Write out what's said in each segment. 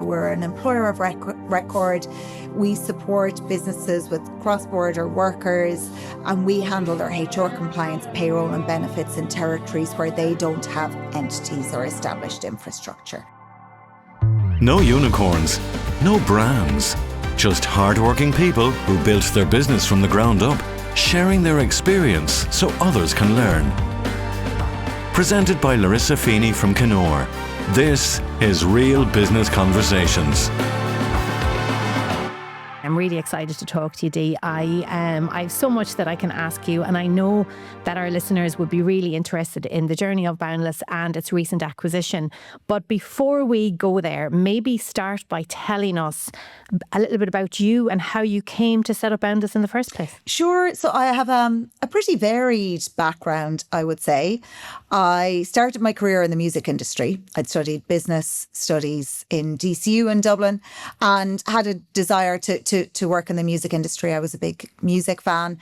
We're an employer of record. We support businesses with cross-border workers, and we handle their HR compliance, payroll and benefits in territories where they don't have entities or established infrastructure. No unicorns, no brands, just hardworking people who built their business from the ground up, sharing their experience so others can learn. Presented by Larissa Feeney from Kenore, this is Real Business Conversations. I'm really excited to talk to you, Dee. I have so much that I can ask you, and I know that our listeners would be really interested in the journey of Boundless and its recent acquisition. But before we go there, maybe start by telling us a little bit about you and how you came to set up Boundless in the first place. Sure. So I have a pretty varied background, I would say. I started my career in the music industry. I'd studied business studies in DCU in Dublin and had a desire to work in the music industry. I was a big music fan.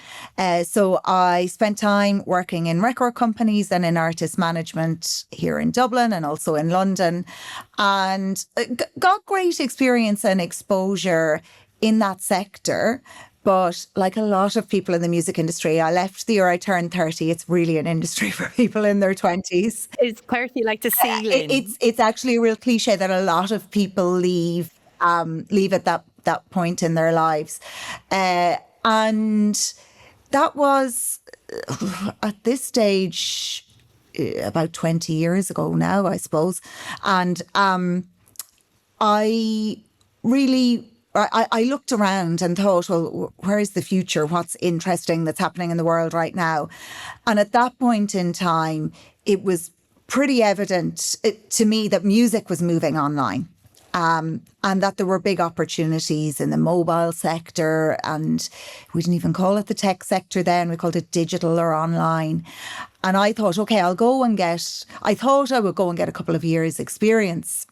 So I spent time working in record companies and in artist management here in Dublin and also in London, and got great experience and exposure in that sector. But like a lot of people in the music industry, I left the year I turned 30. It's really an industry for people in their 20s. Is 30 like the ceiling? It's actually a real cliche that a lot of people leave at that point in their lives. And that was, at this stage, about 20 years ago now, I suppose. And I looked around and thought, well, where is the future? What's interesting that's happening in the world right now? And at that point in time, it was pretty evident to me that music was moving online. And that there were big opportunities in the mobile sector, and we didn't even call it the tech sector then, we called it digital or online. And I thought, okay, I thought I would go and get a couple of years experience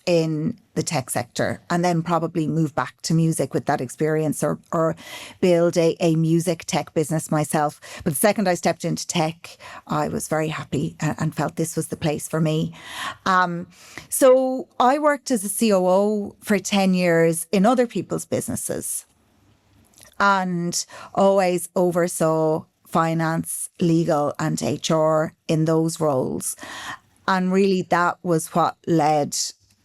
in the tech sector and then probably move back to music with that experience or build a music tech business myself. But the second I stepped into tech, I was very happy and felt this was the place for me. So I worked as a COO for 10 years in other people's businesses and always oversaw finance, legal and HR in those roles. And really that was what led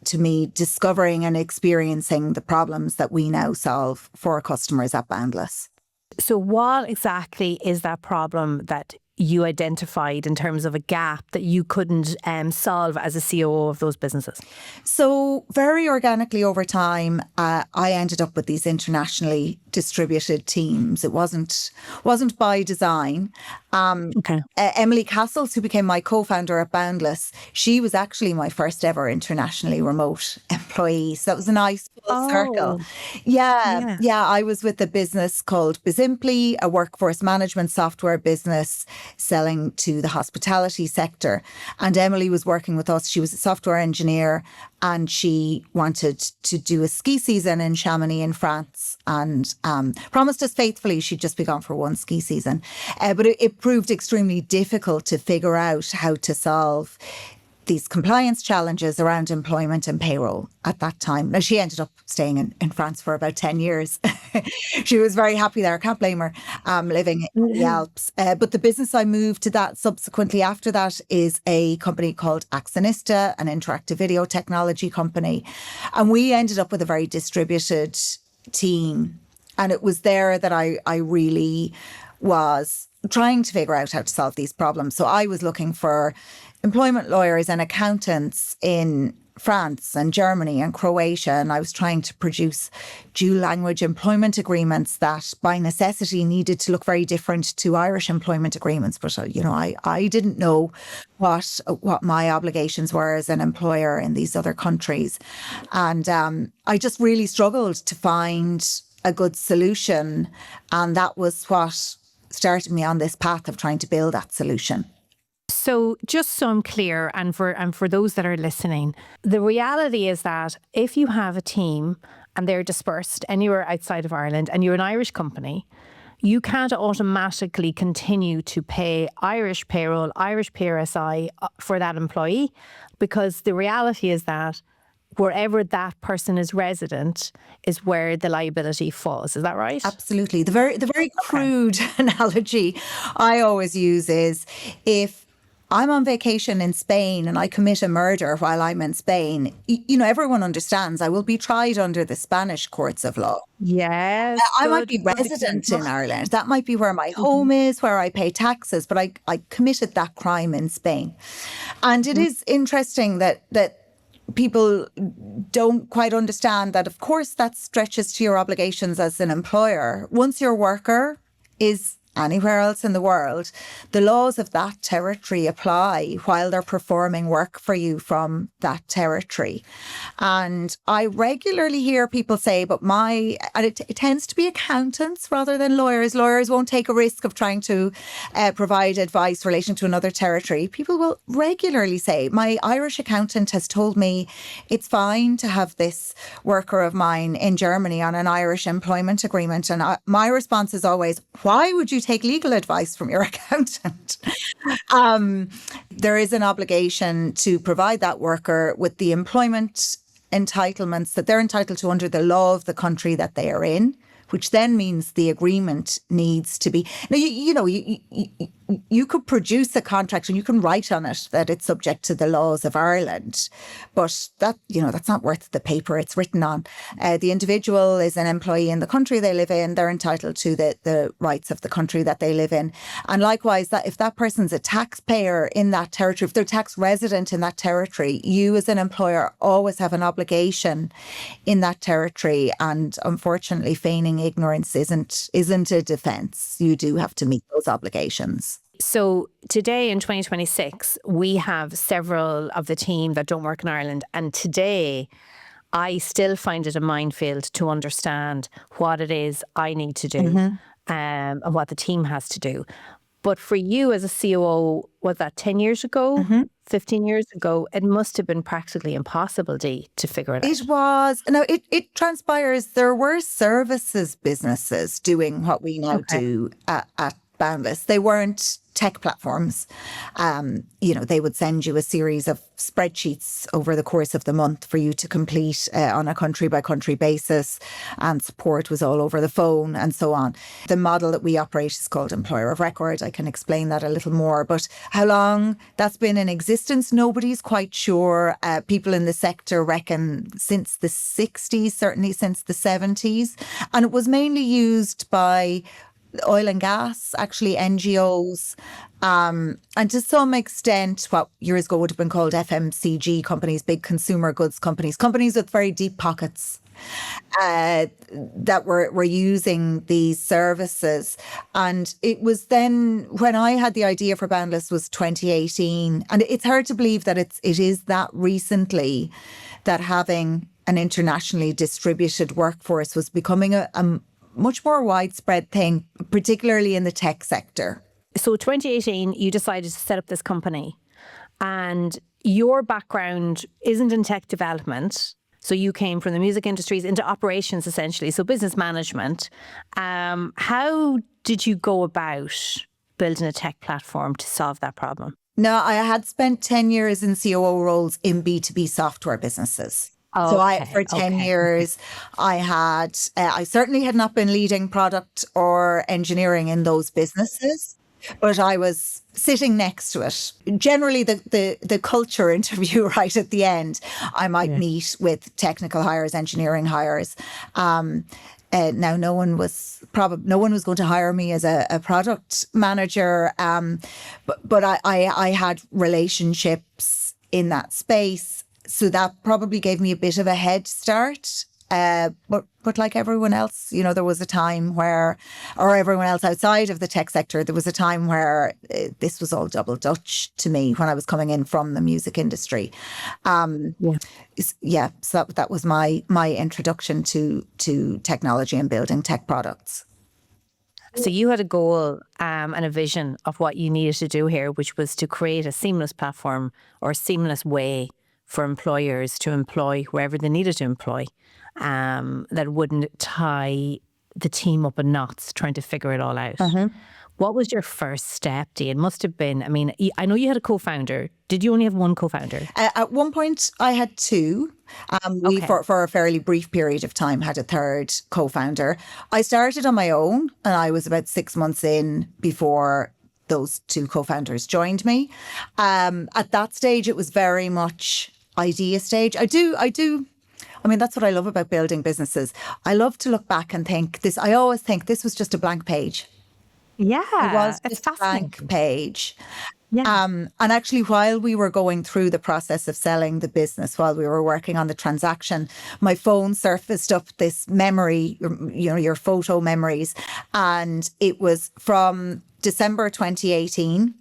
to me discovering and experiencing the problems that we now solve for our customers at Boundless. So what exactly is that problem that you identified in terms of a gap that you couldn't solve as a COO of those businesses? So very organically over time, I ended up with these internationally distributed teams. It wasn't by design. Emily Castles, who became my co-founder at Boundless, she was actually my first ever internationally remote employee. So that was a nice full circle. Yeah. I was with a business called Bizimply, a workforce management software business selling to the hospitality sector. And Emily was working with us. She was a software engineer and she wanted to do a ski season in Chamonix in France and promised us faithfully she'd just be gone for one ski season. But it proved extremely difficult to figure out how to solve these compliance challenges around employment and payroll at that time. Now, she ended up staying in France for about 10 years. She was very happy there. I can't blame her, living in the Alps. But the business I moved to that subsequently after that is a company called Axonista, an interactive video technology company. And we ended up with a very distributed team. And it was there that I really was trying to figure out how to solve these problems. So I was looking for employment lawyers and accountants in France and Germany and Croatia. And I was trying to produce dual language employment agreements that by necessity needed to look very different to Irish employment agreements. But, I didn't know what my obligations were as an employer in these other countries. And I just really struggled to find a good solution. And that was what started me on this path of trying to build that solution. So just so I'm clear, and for those that are listening, the reality is that if you have a team and they're dispersed anywhere outside of Ireland and you're an Irish company, you can't automatically continue to pay Irish payroll, Irish PRSI for that employee, because the reality is that wherever that person is resident is where the liability falls. Is that right? Absolutely. The very crude analogy I always use is, if I'm on vacation in Spain and I commit a murder while I'm in Spain, everyone understands I will be tried under the Spanish courts of law. Yes. I might be resident in Ireland. That might be where my home is, where I pay taxes, but I committed that crime in Spain. And it is interesting that people don't quite understand that, of course, that stretches to your obligations as an employer. Once your worker is anywhere else in the world, the laws of that territory apply while they're performing work for you from that territory. And I regularly hear people say, and it tends to be accountants rather than lawyers. Lawyers won't take a risk of trying to provide advice relation to another territory. People will regularly say, my Irish accountant has told me it's fine to have this worker of mine in Germany on an Irish employment agreement. And my response is always, why would you take legal advice from your accountant? There is an obligation to provide that worker with the employment entitlements that they're entitled to under the law of the country that they are in, which then means the agreement needs to be. Now, you could produce a contract and you can write on it that it's subject to the laws of Ireland, but that's not worth the paper it's written on. The individual is an employee in the country they live in. They're entitled to the rights of the country that they live in. And likewise, that if that person's a taxpayer in that territory, if they're tax resident in that territory, you as an employer always have an obligation in that territory. And unfortunately, feigning ignorance isn't a defence. You do have to meet those obligations. So today in 2026, we have several of the team that don't work in Ireland. And today, I still find it a minefield to understand what it is I need to do and what the team has to do. But for you as a COO, was that 10 years ago, 15 years ago? It must have been practically impossible, Dee, to figure it out. It was. Now, it transpires there were services businesses doing what we now do at Boundless. They weren't tech platforms. They would send you a series of spreadsheets over the course of the month for you to complete on a country by country basis, and support was all over the phone and so on. The model that we operate is called employer of record. I can explain that a little more, but how long that's been in existence, nobody's quite sure. People in the sector reckon since the 60s, certainly since the 70s. And it was mainly used by oil and gas, actually NGOs, and to some extent what years ago would have been called FMCG companies, big consumer goods companies with very deep pockets that were using these services. And it was then when I had the idea for Boundless was 2018, and it's hard to believe that it is that recently that having an internationally distributed workforce was becoming a much more widespread thing, particularly in the tech sector. So 2018, you decided to set up this company, and your background isn't in tech development. So you came from the music industries into operations, essentially, so business management. How did you go about building a tech platform to solve that problem? No, I had spent 10 years in COO roles in B2B software businesses. Oh, so for 10 years, I certainly had not been leading product or engineering in those businesses, but I was sitting next to it. Generally, the culture interview right at the end, I might meet with technical hires, engineering hires. Now, no one was going to hire me as a product manager, but I had relationships in that space. So that probably gave me a bit of a head start. But like everyone else, there was a time where, or everyone else outside of the tech sector, there was a time where this was all double Dutch to me when I was coming in from the music industry. So that was my introduction to technology and building tech products. So you had a goal and a vision of what you needed to do here, which was to create a seamless platform or a seamless way for employers to employ whoever they needed to employ, that wouldn't tie the team up in knots trying to figure it all out. What was your first step, Dee? It must have been, I mean, I know you had a co-founder. Did you only have one co-founder? At one point, I had two. We, for a fairly brief period of time, had a third co-founder. I started on my own, and I was about 6 months in before those two co-founders joined me. At that stage, it was very much idea stage. I mean, that's what I love about building businesses. I love to look back and I always think this was just a blank page. Yeah, It was it's just a fascinating. blank page. Yeah. And actually, while we were going through the process of selling the business, while we were working on the transaction, my phone surfaced up this memory, your photo memories. And it was from December 2018.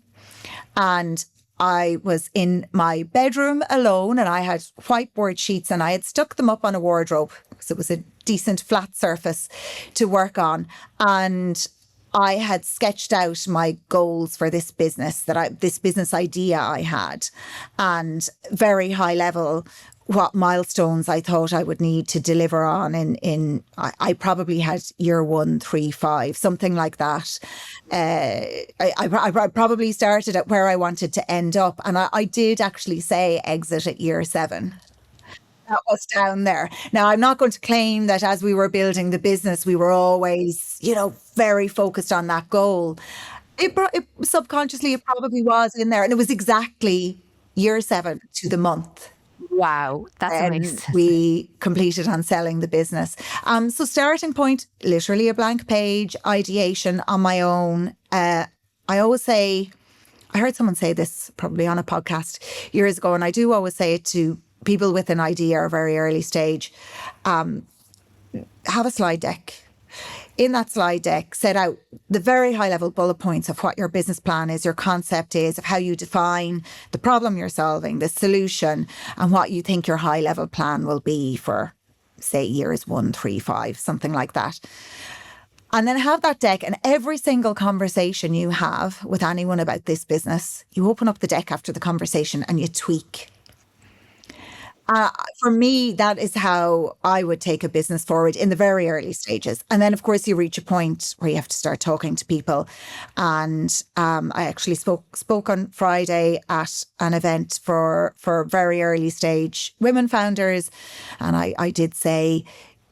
And I was in my bedroom alone, and I had whiteboard sheets, and I had stuck them up on a wardrobe because it was a decent flat surface to work on. And I had sketched out my goals for this business, this business idea I had, and very high level what milestones I thought I would need to deliver on I probably had year 1, 3, 5, something like that. I probably started at where I wanted to end up, and I did actually say exit at year 7. That was down there. Now, I'm not going to claim that as we were building the business, we were always, very focused on that goal. Subconsciously, it probably was in there. And it was exactly year 7 to the month. Wow, that's amazing. We completed on selling the business. So starting point, literally a blank page, ideation on my own. I always say, I heard someone say this probably on a podcast years ago, and I do always say it to people with an idea or very early stage, have a slide deck. In that slide deck, set out the very high level bullet points of what your business plan is, your concept is, of how you define the problem you're solving, the solution, and what you think your high level plan will be for, say, years 1, 3, 5, something like that. And then have that deck, and every single conversation you have with anyone about this business, you open up the deck after the conversation and you tweak. For me, that is how I would take a business forward in the very early stages. And then, of course, you reach a point where you have to start talking to people. And I actually spoke on Friday at an event for very early stage women founders. And I did say,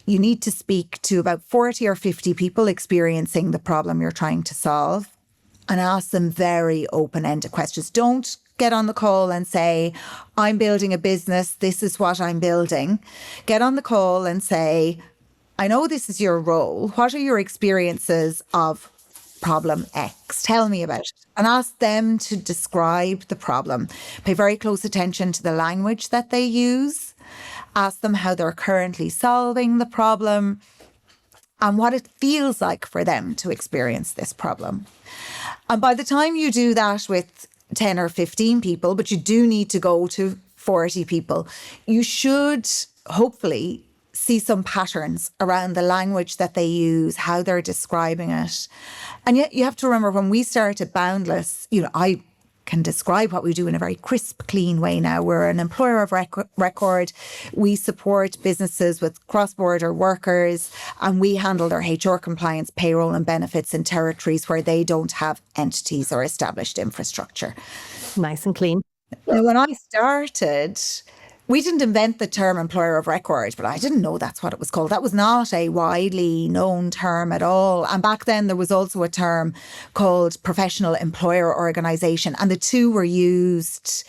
you need to speak to about 40 or 50 people experiencing the problem you're trying to solve, and ask them very open-ended questions. Don't get on the call and say, I'm building a business, this is what I'm building. Get on the call and say, I know this is your role. What are your experiences of problem X? Tell me about it. And ask them to describe the problem. Pay very close attention to the language that they use. Ask them how they're currently solving the problem and what it feels like for them to experience this problem. And by the time you do that with 10 or 15 people, but you do need to go to 40 people, you should hopefully see some patterns around the language that they use, how they're describing it. And yet you have to remember, when we started Boundless, I can describe what we do in a very crisp, clean way now. We're an employer of record. We support businesses with cross-border workers, and we handle their HR compliance, payroll and benefits in territories where they don't have entities or established infrastructure. Nice and clean. Now, when I started, we didn't invent the term employer of record, but I didn't know that's what it was called. That was not a widely known term at all. And back then there was also a term called professional employer organisation, and the two were used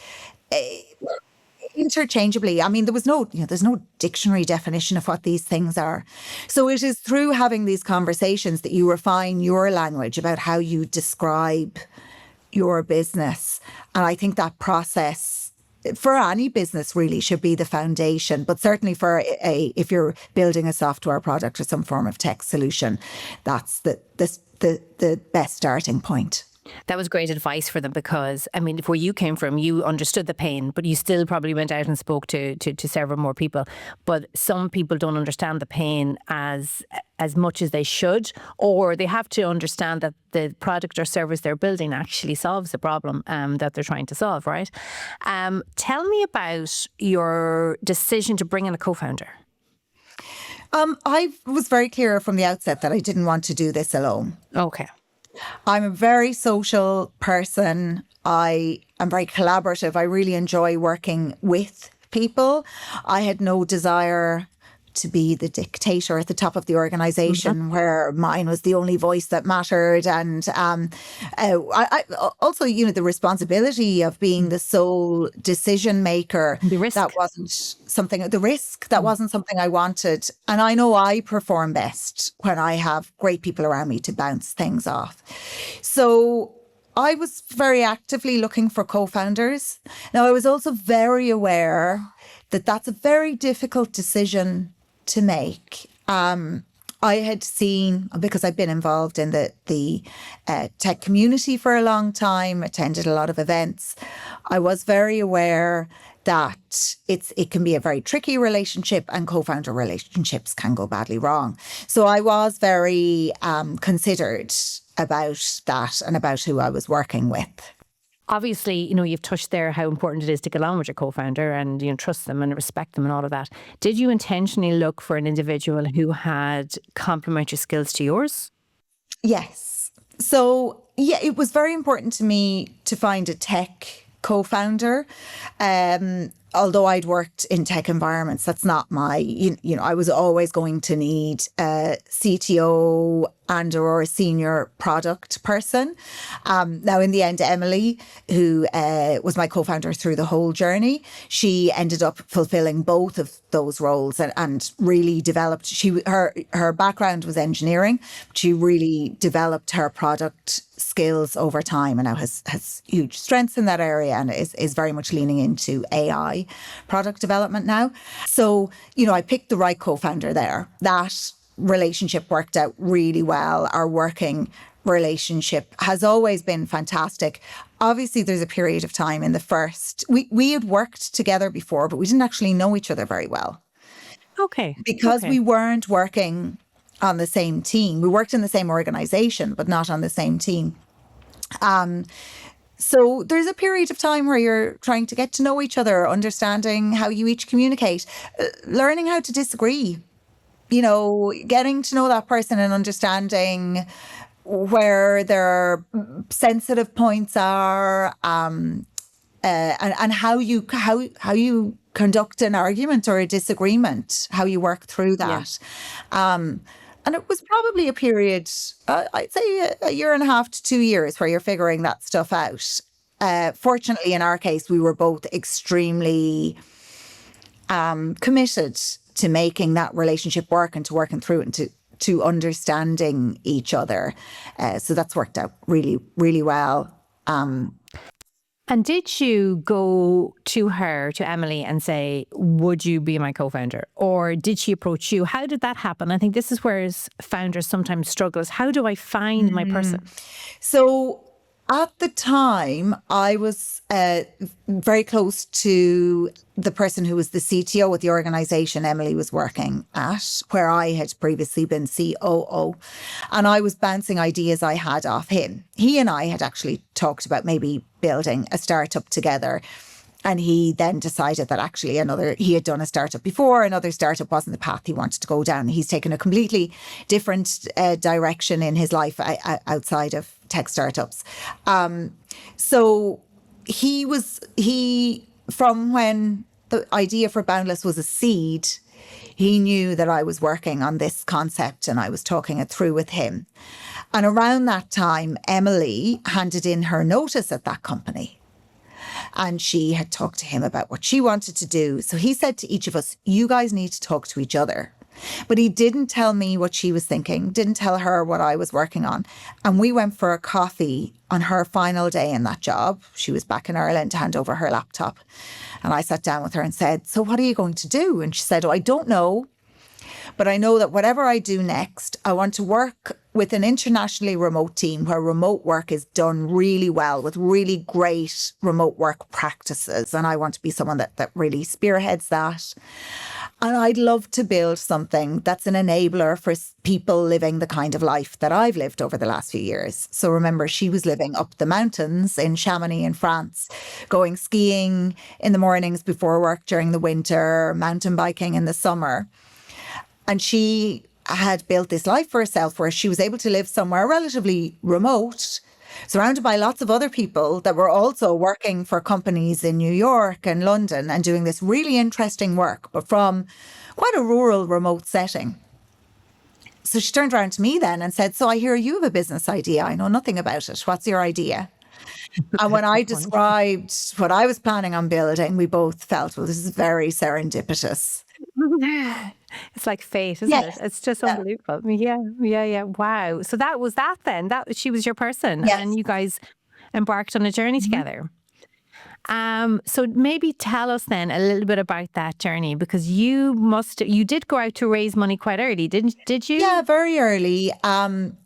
interchangeably. I mean, there's no dictionary definition of what these things are. So it is through having these conversations that you refine your language about how you describe your business. And I think that process for any business really should be the foundation, but certainly if you're building a software product or some form of tech solution, that's the best starting point. That was great advice for them, because, I mean, where you came from, you understood the pain, but you still probably went out and spoke to several more people. But some people don't understand the pain as much as they should, or they have to understand that the product or service they're building actually solves the problem that they're trying to solve, right? Tell me about your decision to bring in a co-founder. I was very clear from the outset that I didn't want to do this alone. Okay. I'm a very social person. I am very collaborative. I really enjoy working with people. I had no desire to be the dictator at the top of the organization where mine was the only voice that mattered. And I also, the responsibility of being the sole decision maker. The risk. That wasn't something, the risk, that wasn't something I wanted. And I know I perform best when I have great people around me to bounce things off. So I was very actively looking for co-founders. Now, I was also very aware that that's a very difficult decision to make. I had seen, because I've been involved in the tech community for a long time, attended a lot of events. I was very aware that it can be a very tricky relationship, and co-founder relationships can go badly wrong. So I was very considered about that and about who I was working with. Obviously, you've touched there how important it is to get on with your co-founder and, trust them and respect them and all of that. Did you intentionally look for an individual who had complementary skills to yours? Yes. So, yeah, it was very important to me to find a tech co-founder. Although I'd worked in tech environments, that's not my, I was always going to need a CTO or a senior product person. Now, in the end, Emily, who was my co-founder through the whole journey, she ended up fulfilling both of those roles and really developed. Her background was engineering, but she really developed her product skills over time and now has huge strengths in that area and is very much leaning into AI product development now. So, I picked the right co-founder there. That relationship worked out really well. Our working relationship has always been fantastic. Obviously, there's a period of time in the first, we had worked together before, but we didn't actually know each other very well. Okay. Because we weren't working on the same team. We worked in the same organization, but not on the same team. So there's a period of time where you're trying to get to know each other, understanding how you each communicate, learning how to disagree, getting to know that person and understanding where their sensitive points are, and how you conduct an argument or a disagreement, how you work through that. Yeah. And it was probably a period, I'd say a year and a half to 2 years, where you're figuring that stuff out. Fortunately, in our case, we were both extremely committed to making that relationship work and to working through it and to understanding each other. So that's worked out really, really well. And did you go to her, to Emily, and say, would you be my co-founder? Or did she approach you? How did that happen? I think this is where founders sometimes struggle, is how do I find my person? So at the time, I was very close to the person who was the CTO at the organization Emily was working at, where I had previously been COO. And I was bouncing ideas I had off him. He and I had actually talked about maybe building a startup together. And he then decided that actually he had done a startup before, another startup wasn't the path he wanted to go down. He's taken a completely different direction in his life outside of tech startups. So from when the idea for Boundless was a seed, he knew that I was working on this concept and I was talking it through with him. And around that time, Emily handed in her notice at that company. And she had talked to him about what she wanted to do. So he said to each of us, you guys need to talk to each other. But he didn't tell me what she was thinking, didn't tell her what I was working on. And we went for a coffee on her final day in that job. She was back in Ireland to hand over her laptop. And I sat down with her and said, so what are you going to do? And she said, I don't know. But I know that whatever I do next, I want to work with an internationally remote team where remote work is done really well with really great remote work practices. And I want to be someone that really spearheads that. And I'd love to build something that's an enabler for people living the kind of life that I've lived over the last few years. So remember, she was living up the mountains in Chamonix in France, going skiing in the mornings before work during the winter, mountain biking in the summer. And she had built this life for herself where she was able to live somewhere relatively remote, surrounded by lots of other people that were also working for companies in New York and London and doing this really interesting work, but from quite a rural, remote setting. So she turned around to me then and said, so I hear you have a business idea. I know nothing about it. What's your idea? And when I described what I was planning on building, we both felt, well, this is very serendipitous. It's like fate, isn't it? It's just unbelievable. Yeah. Wow. So that was that then. That she was your person, and you guys embarked on a journey together. So maybe tell us then a little bit about that journey, because you did go out to raise money quite early, did you? Yeah, very early. And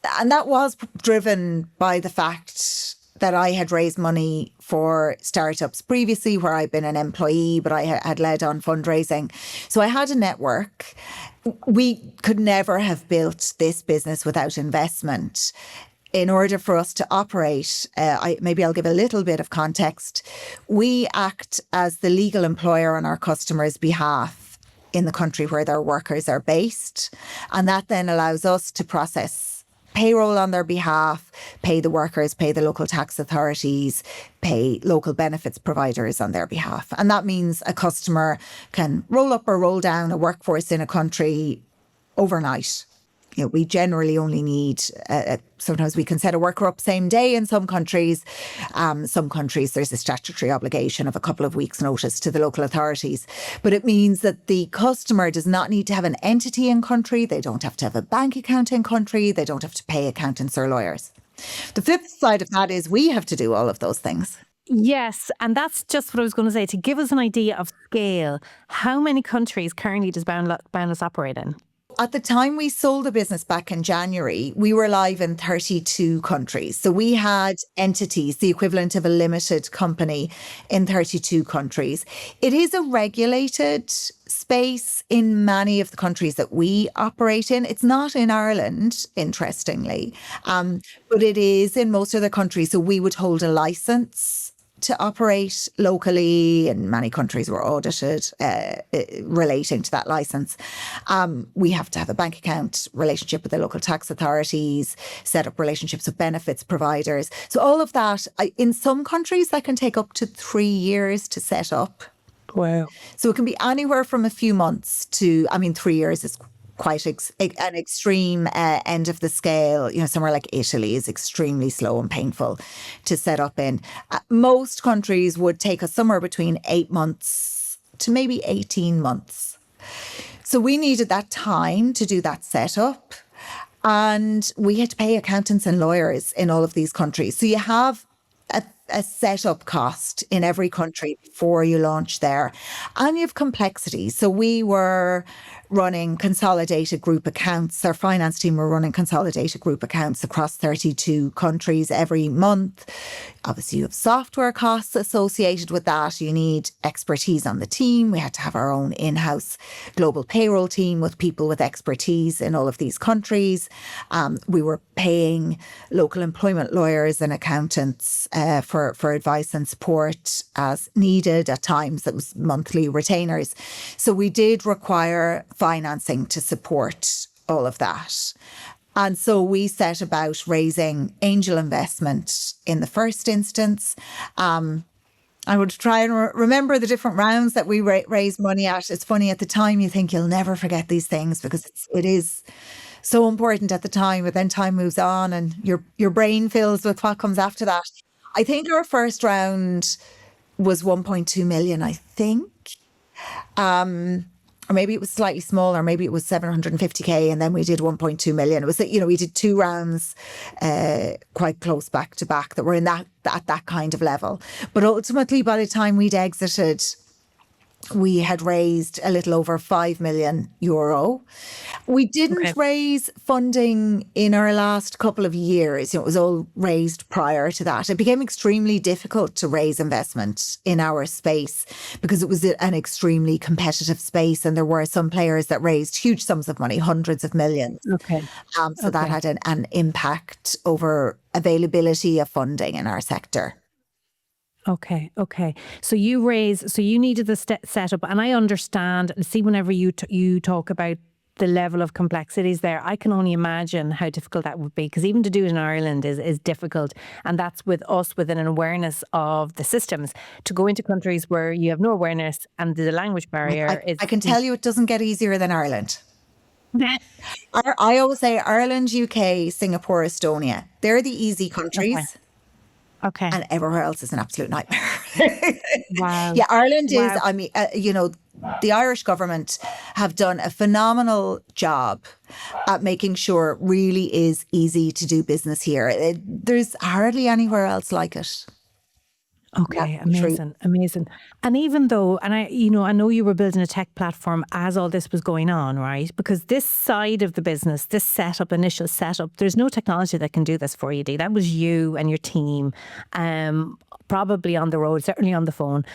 that was driven by the fact that I had raised money for startups previously where I'd been an employee, but I had led on fundraising. So I had a network. We could never have built this business without investment. In order for us to operate, maybe I'll give a little bit of context. We act as the legal employer on our customers' behalf in the country where their workers are based. And that then allows us to process payroll on their behalf, pay the workers, pay the local tax authorities, pay local benefits providers on their behalf. And that means a customer can roll up or roll down a workforce in a country overnight. You know, we generally only need, sometimes we can set a worker up same day in some countries. Some countries, there's a statutory obligation of a couple of weeks' notice to the local authorities. But it means that the customer does not need to have an entity in country. They don't have to have a bank account in country. They don't have to pay accountants or lawyers. The flip side of that is we have to do all of those things. Yes, and that's just what I was going to say. To give us an idea of scale, how many countries currently does Boundless operate in? At the time we sold the business back in January, we were live in 32 countries. So we had entities, the equivalent of a limited company in 32 countries. It is a regulated space in many of the countries that we operate in. It's not in Ireland, interestingly, but it is in most of the countries. So we would hold a license to operate locally, and many countries were audited relating to that license. We have to have a bank account, relationship with the local tax authorities, set up relationships with benefits providers. So all of that, in some countries, that can take up to 3 years to set up. Wow. So it can be anywhere from a few months to, 3 years is quite an extreme end of the scale. You know, somewhere like Italy is extremely slow and painful to set up in. Most countries would take us somewhere between 8 months to maybe 18 months. So we needed that time to do that setup. And we had to pay accountants and lawyers in all of these countries. So you have a setup cost in every country before you launch there. And you have complexities. So we were running consolidated group accounts. Our finance team were running consolidated group accounts across 32 countries every month. Obviously, you have software costs associated with that. You need expertise on the team. We had to have our own in-house global payroll team with people with expertise in all of these countries. We were paying local employment lawyers and accountants for advice and support as needed. At times, that was monthly retainers. So we did require financing to support all of that. And so we set about raising angel investment in the first instance. I would try and remember the different rounds that we raised money at. It's funny, at the time you think you'll never forget these things because it is so important at the time, but then time moves on and your brain fills with what comes after that. I think our first round was 1.2 million, I think. Or maybe it was slightly smaller, maybe it was 750k, and then we did 1.2 million. It was that, we did 2 rounds quite close back to back that were in at that kind of level. But ultimately, by the time we'd exited, we had raised a little over 5 million euro. We didn't raise funding in our last couple of years. It was all raised prior to that. It became extremely difficult to raise investment in our space because it was an extremely competitive space, and there were some players that raised huge sums of money, hundreds of millions. So that had an impact over availability of funding in our sector. Okay. So you needed the setup, and I understand. See, whenever you talk about the level of complexities there. I can only imagine how difficult that would be, because even to do it in Ireland is difficult. And that's with us with an awareness of the systems. To go into countries where you have no awareness and the language barrier is... I can tell you it doesn't get easier than Ireland. I always say Ireland, UK, Singapore, Estonia. They're the easy countries. Okay. And everywhere else is an absolute nightmare. Wow. Yeah, Ireland is, I mean, the Irish government have done a phenomenal job at making sure it really is easy to do business here. There's hardly anywhere else like it. Okay, amazing. And even though, and I know you were building a tech platform as all this was going on, right? Because this side of the business, this initial setup, there's no technology that can do this for you, Dee. That was you and your team, probably on the road, certainly on the phone,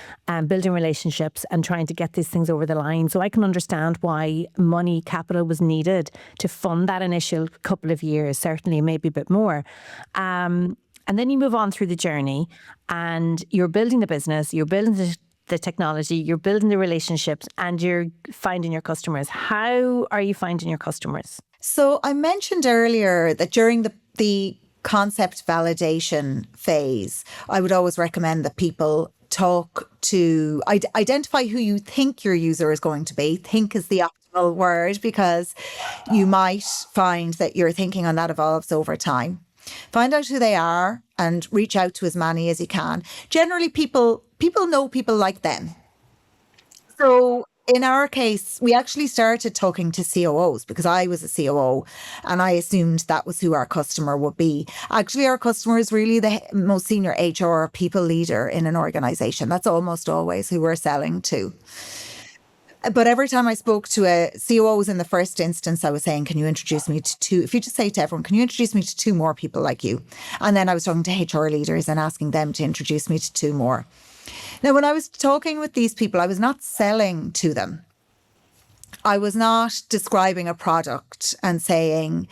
building relationships and trying to get these things over the line. So I can understand why capital was needed to fund that initial couple of years, certainly maybe a bit more. And then you move on through the journey and you're building the business, you're building the technology, you're building the relationships, and you're finding your customers. How are you finding your customers? So I mentioned earlier that during the concept validation phase, I would always recommend that people identify who you think your user is going to be. Think is the optimal word, because you might find that your thinking on that evolves over time. Find out who they are and reach out to as many as you can. Generally, people know people like them. So in our case, we actually started talking to COOs because I was a COO and I assumed that was who our customer would be. Actually, our customer is really the most senior HR or people leader in an organization. That's almost always who we're selling to. But every time I spoke to a COOs in the first instance, I was saying, can you introduce me to two? If you just say to everyone, can you introduce me to two more people like you? And then I was talking to HR leaders and asking them to introduce me to two more. Now, when I was talking with these people, I was not selling to them. I was not describing a product and saying,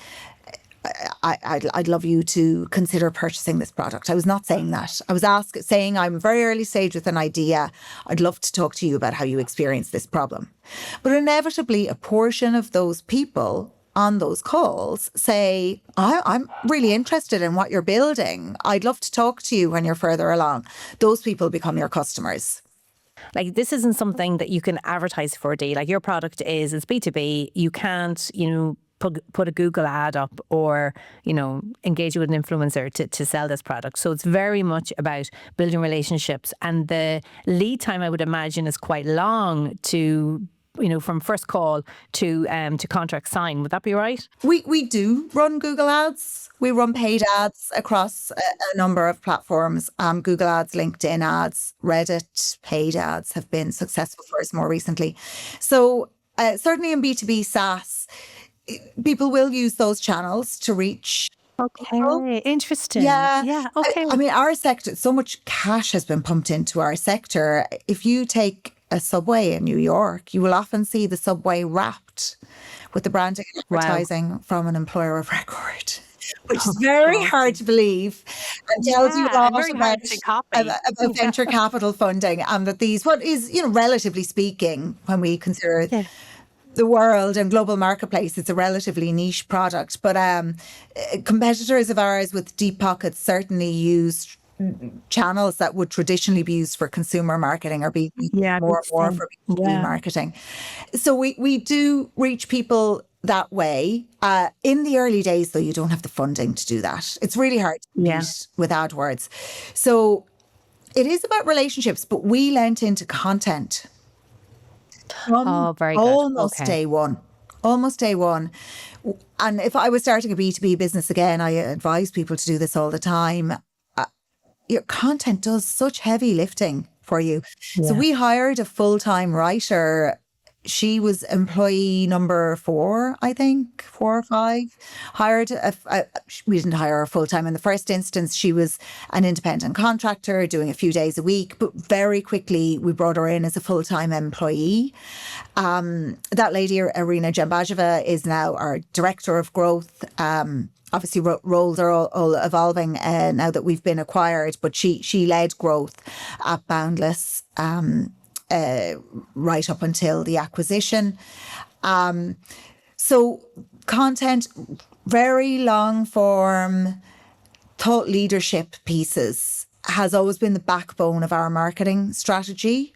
I'd love you to consider purchasing this product. I was not saying that. I was saying I'm very early stage with an idea. I'd love to talk to you about how you experience this problem. But inevitably, a portion of those people on those calls say, I'm really interested in what you're building. I'd love to talk to you when you're further along. Those people become your customers. Like, this isn't something that you can advertise for, Dee. Like, your product it's B2B. You can't, put a Google ad up or, engage with an influencer to sell this product. So it's very much about building relationships. And the lead time, I would imagine, is quite long to, from first call to contract sign. Would that be right? We do run Google ads. We run paid ads across a number of platforms. Google ads, LinkedIn ads, Reddit paid ads have been successful for us more recently. So certainly in B2B SaaS, people will use those channels to reach. Okay, interesting. Yeah. Okay. I mean, our sector, so much cash has been pumped into our sector. If you take a subway in New York, you will often see the subway wrapped with the branding and advertising from an employer of record, which is very hard to believe and tells you a lot about venture capital funding, and that what is, relatively speaking, when we consider the world and global marketplace, it's a relatively niche product. But competitors of ours with deep pockets certainly use channels that would traditionally be used for consumer marketing or be more for B2B marketing. So we do reach people that way. In the early days, though, you don't have the funding to do that. It's really hard to compete with AdWords. So it is about relationships, but we lent into content. Very good. Almost day one. And if I was starting a B2B business again, I advise people to do this all the time. Your content does such heavy lifting for you. Yeah. So we hired a full-time writer. She was employee number 4, I think, 4 or 5. We didn't hire her full-time in the first instance. She was an independent contractor doing a few days a week, but very quickly we brought her in as a full-time employee. That lady, Irina Jambajeva, is now our director of growth. Obviously, roles are all evolving now that we've been acquired, but she led growth at Boundless right up until the acquisition. So So content, very long form, thought leadership pieces has always been the backbone of our marketing strategy.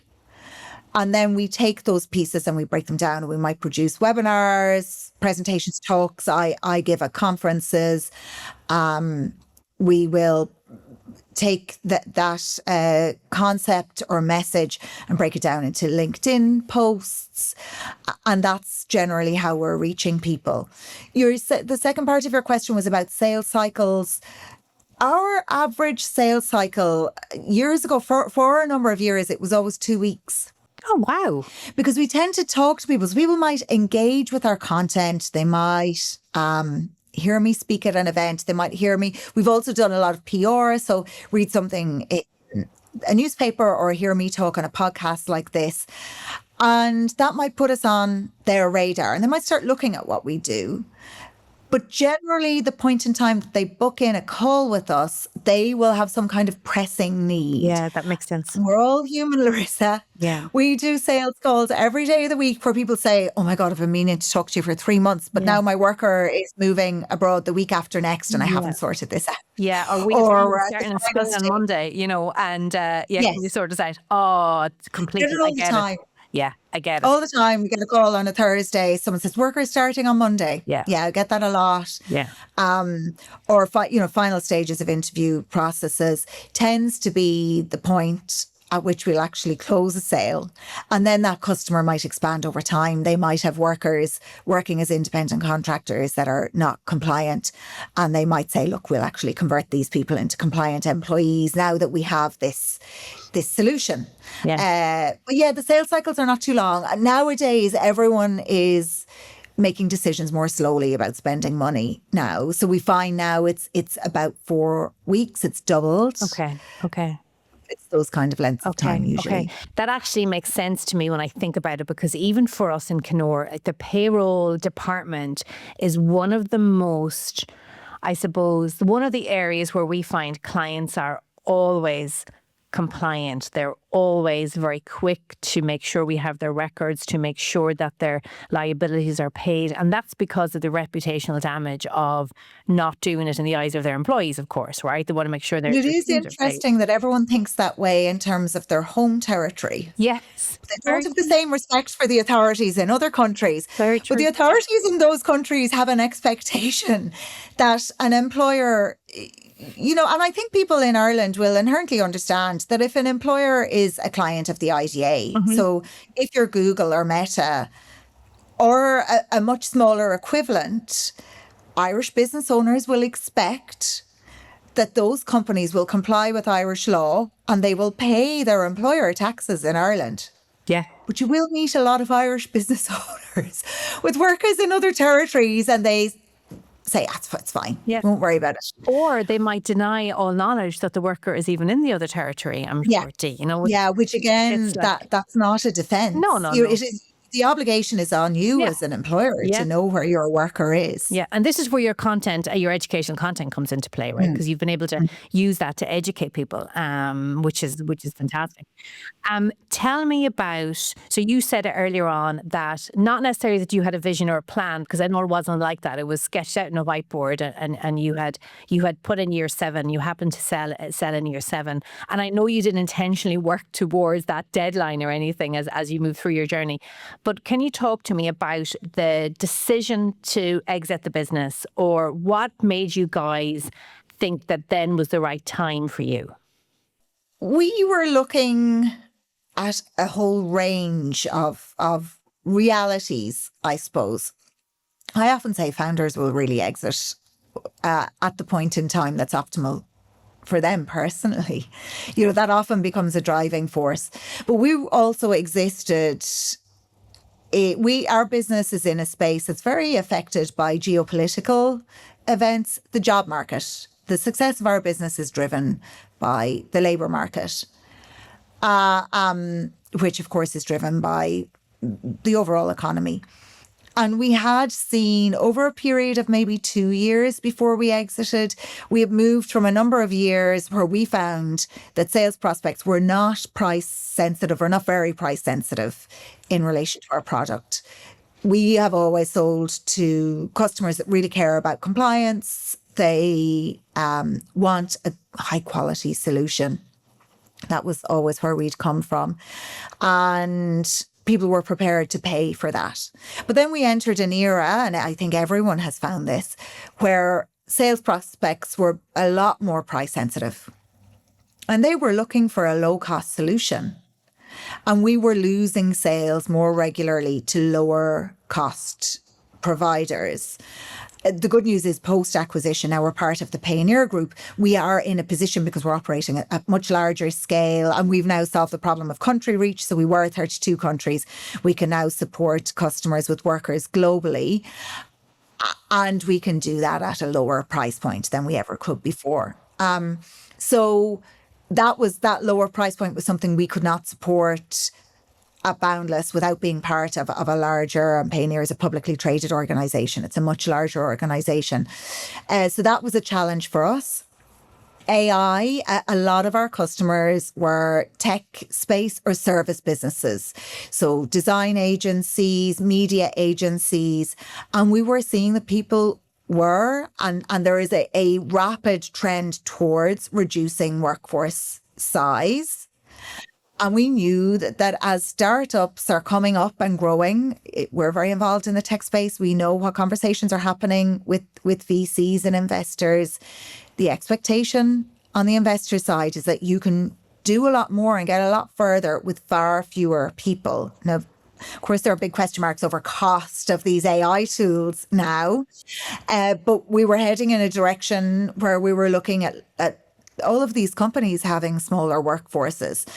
And then we take those pieces and we break them down. We might produce webinars, presentations, talks. I give at conferences. We will take that concept or message and break it down into LinkedIn posts. And that's generally how we're reaching people. The second part of your question was about sales cycles. Our average sales cycle years ago, for a number of years, it was always 2 weeks. Oh, wow. Because we tend to talk to people. So people might engage with our content. They might hear me speak at an event. They might hear me. We've also done a lot of PR. So read something in a newspaper or hear me talk on a podcast like this. And that might put us on their radar. And they might start looking at what we do. But generally, the point in time that they book in a call with us, they will have some kind of pressing need. Yeah, that makes sense. We're all human, Larissa. Yeah. We do sales calls every day of the week where people say, oh my God, I've been meaning to talk to you for 3 months, but now my worker is moving abroad the week after next and I haven't sorted this out. Yeah, or we're starting in school on Monday, and can you sort this out? Oh, it's completely, I get it. Yeah, I get it. All the time. We get a call on a Thursday. Someone says, worker starting on Monday. Yeah. Yeah, I get that a lot. Yeah. Or, final stages of interview processes tends to be the point at which we'll actually close a sale. And then that customer might expand over time. They might have workers working as independent contractors that are not compliant. And they might say, look, we'll actually convert these people into compliant employees now that we have this solution. Yeah. But the sales cycles are not too long. Nowadays, everyone is making decisions more slowly about spending money now. So we find now it's about 4 weeks. It's doubled. Okay. It's those kind of lengths of time usually. Okay. That actually makes sense to me when I think about it, because even for us in Kenora, the payroll department is one of the most, I suppose, one of the areas where we find clients are always compliant. They're always very quick to make sure we have their records, to make sure that their liabilities are paid. And that's because of the reputational damage of not doing it in the eyes of their employees, of course, right? They want to make sure It is interesting that everyone thinks that way in terms of their home territory. Yes. They don't have the same respect for the authorities in other countries. Very true. But the authorities in those countries have an expectation that an employer, and I think people in Ireland will inherently understand that if an employer is a client of the IDA, so if you're Google or Meta or a much smaller equivalent, Irish business owners will expect that those companies will comply with Irish law and they will pay their employer taxes in Ireland. Yeah. But you will meet a lot of Irish business owners with workers in other territories and they say, it's fine. Yeah. Don't worry about it. Or they might deny all knowledge that the worker is even in the other territory, I'm sure, Dee, which again, that's not a defence. No. It is, the obligation is on you as an employer to know where your worker is. Yeah, and this is where your content, your educational content comes into play, right? Because you've been able to use that to educate people, which is fantastic. Tell me about, so you said it earlier on that not necessarily that you had a vision or a plan, because I know it wasn't like that. It was sketched out on a whiteboard and you had put in year 7, you happened to sell in year 7. And I know you didn't intentionally work towards that deadline or anything as you move through your journey. But can you talk to me about the decision to exit the business, or what made you guys think that then was the right time for you? We were looking at a whole range of realities, I suppose. I often say founders will really exit at the point in time that's optimal for them personally. That often becomes a driving force. But we also existed... Our business is in a space that's very affected by geopolitical events, the job market. The success of our business is driven by the labour market, which of course is driven by the overall economy. And we had seen over a period of maybe 2 years before we exited, we had moved from a number of years where we found that sales prospects were not price sensitive or not very price sensitive in relation to our product, we have always sold to customers that really care about compliance. They want a high quality solution. That was always where we'd come from. And people were prepared to pay for that. But then we entered an era, and I think everyone has found this, where sales prospects were a lot more price sensitive. And they were looking for a low cost solution. And we were losing sales more regularly to lower cost providers. The good news is post-acquisition, now we're part of the Payoneer group, we are in a position, because we're operating at a much larger scale, and we've now solved the problem of country reach. So we were 32 countries. We can now support customers with workers globally. And we can do that at a lower price point than we ever could before. So that lower price point was something we could not support at Boundless without being part of a larger, and Payoneer is a publicly traded organisation. It's a much larger organisation. So that was a challenge for us. AI, a lot of our customers were tech space or service businesses. So design agencies, media agencies, and we were seeing that people were, and there is a rapid trend towards reducing workforce size. And we knew that as startups are coming up and growing, we're very involved in the tech space. We know what conversations are happening with VCs and investors. The expectation on the investor side is that you can do a lot more and get a lot further with far fewer people. Now, of course, there are big question marks over cost of these AI tools now, but we were heading in a direction where we were looking at all of these companies having smaller workforces.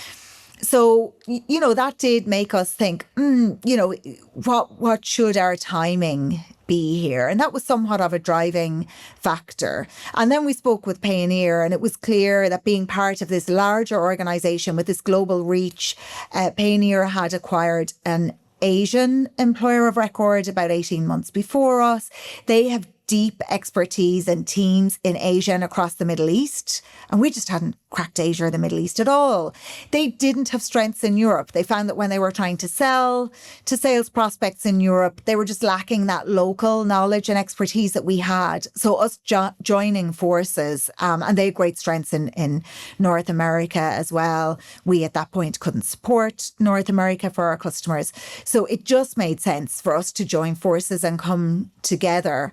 So, that did make us think, what should our timing be here? And that was somewhat of a driving factor. And then we spoke with Payoneer, and it was clear that being part of this larger organisation with this global reach, Payoneer had acquired an Asian employer of record about 18 months before us. They have deep expertise and teams in Asia and across the Middle East. And we just hadn't cracked Asia or the Middle East at all. They didn't have strengths in Europe. They found that when they were trying to sell to sales prospects in Europe, they were just lacking that local knowledge and expertise that we had. So us joining forces, and they had great strengths in North America as well. We at that point couldn't support North America for our customers. So it just made sense for us to join forces and come together.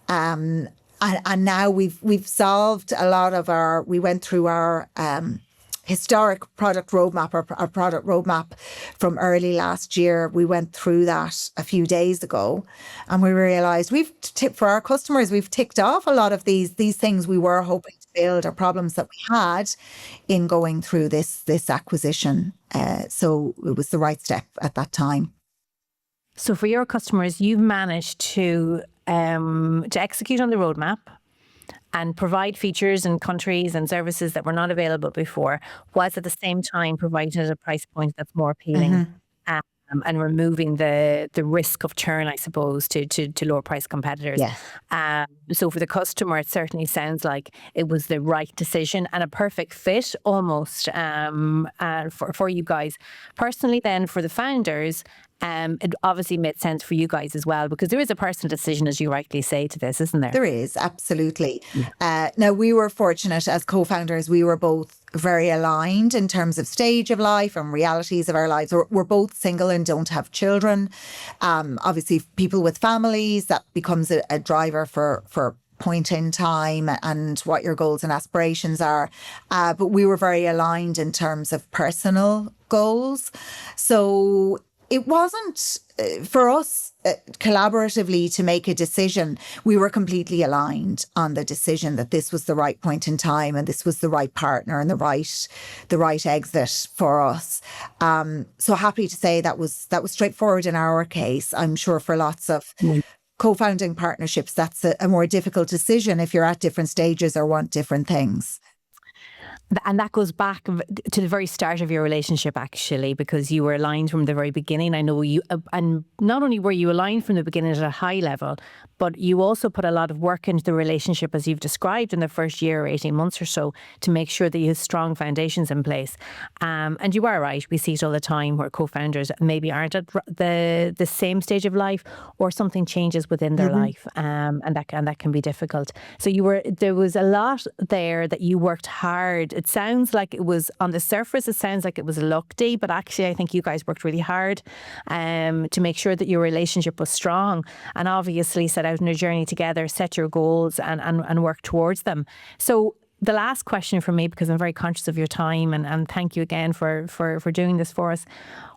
And now we've solved a lot of we went through our historic product roadmap, our product roadmap from early last year. We went through that a few days ago, and we realised for our customers, we've ticked off a lot of these things we were hoping to build, or problems that we had in going through this acquisition. So it was the right step at that time. So for your customers, you've managed to execute on the roadmap and provide features and countries and services that were not available before, whilst at the same time providing at a price point that's more appealing, and removing the risk of churn, I suppose, to lower price competitors. Yeah. So for the customer, it certainly sounds like it was the right decision and a perfect fit almost for you guys. Personally then, for the founders, it obviously made sense for you guys as well, because there is a personal decision, as you rightly say, to this, isn't there? There is, absolutely. Now, we were fortunate as co-founders. We were both very aligned in terms of stage of life and realities of our lives. We're both single and don't have children. Obviously, people with families, that becomes a driver for point in time and what your goals and aspirations are. But we were very aligned in terms of personal goals. So it wasn't for us collaboratively to make a decision. We were completely aligned on the decision that this was the right point in time and this was the right partner and the right exit for us. So happy to say that was straightforward in our case. I'm sure for lots of co-founding partnerships, that's a more difficult decision if you're at different stages or want different things. And that goes back to the very start of your relationship, actually, because you were aligned from the very beginning. I know you, and not only were you aligned from the beginning at a high level, but you also put a lot of work into the relationship, as you've described, in the first year or 18 months or so, to make sure that you have strong foundations in place. And you are right. We see it all the time where co-founders maybe aren't at the same stage of life, or something changes within their life, and that can be difficult. So there was a lot there that you worked hard. It sounds like it was, on the surface, it sounds like it was luck, Dee, but actually I think you guys worked really hard to make sure that your relationship was strong, and obviously set out on a journey together, set your goals and work towards them. So the last question for me, because I'm very conscious of your time, and thank you again for doing this for us.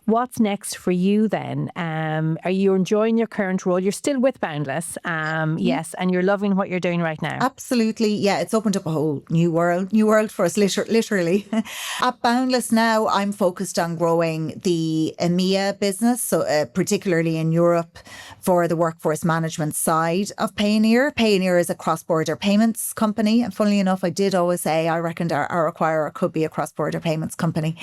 What's next for you then? Are you enjoying your current role? You're still with Boundless, yes, and you're loving what you're doing right now. Absolutely, yeah. It's opened up a whole new world for us, literally. At Boundless now, I'm focused on growing the EMEA business, so particularly in Europe, for the workforce management side of Payoneer. Payoneer is a cross-border payments company, and funnily enough, I did always say I reckoned our acquirer could be a cross-border payments company.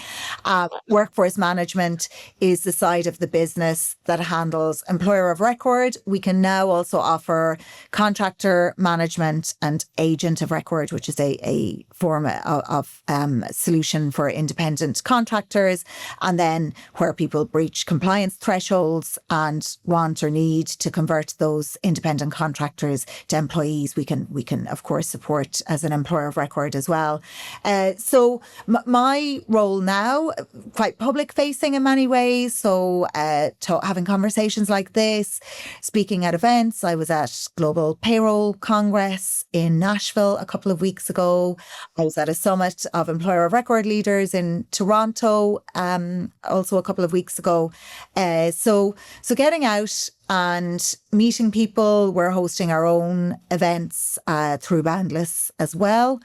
Workforce management is the side of the business that handles employer of record. We can now also offer contractor management and agent of record, which is a form of solution for independent contractors. And then where people breach compliance thresholds and want or need to convert those independent contractors to employees, we can of course support as an employer of record as well. So my role now, quite public facing in many ways. So having conversations like this, speaking at events. I was at Global Payroll Congress in Nashville a couple of weeks ago. I was at a summit of employer of record leaders in Toronto also a couple of weeks ago. So getting out and meeting people. We're hosting our own events through Boundless as well.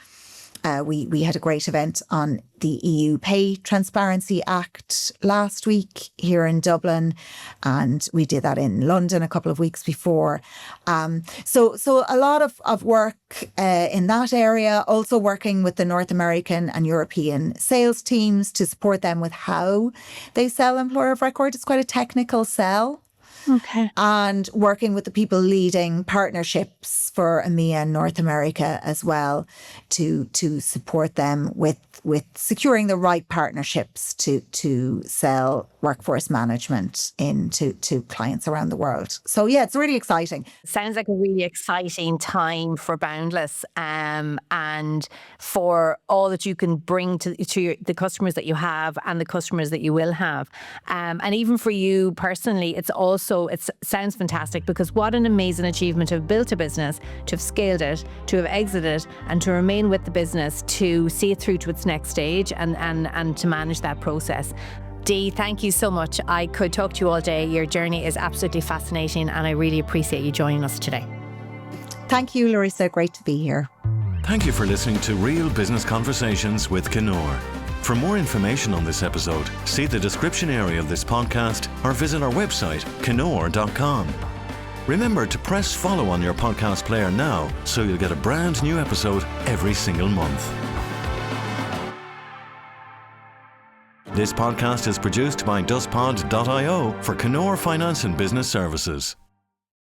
We had a great event on the EU Pay Transparency Act last week here in Dublin, and we did that in London a couple of weeks before. So a lot of work in that area, also working with the North American and European sales teams to support them with how they sell employer of record. It's quite a technical sell. Okay. And working with the people leading partnerships for EMEA and North America as well to support them with securing the right partnerships to sell workforce management to clients around the world. So yeah, it's really exciting. Sounds like a really exciting time for Boundless, and for all that you can bring to the customers that you have and the customers that you will have. And even for you personally, it sounds fantastic, because what an amazing achievement to have built a business, to have scaled it, to have exited, and to remain with the business, to see it through to its next stage and to manage that process. Dee, thank you so much. I could talk to you all day. Your journey is absolutely fascinating, and I really appreciate you joining us today. Thank you, Larissa. Great to be here. Thank you for listening to Real Business Conversations with Kenor. For more information on this episode, see the description area of this podcast or visit our website, kenor.com. Remember to press follow on your podcast player now, so you'll get a brand new episode every single month. This podcast is produced by DustPod.io for Kenor Finance and Business Services.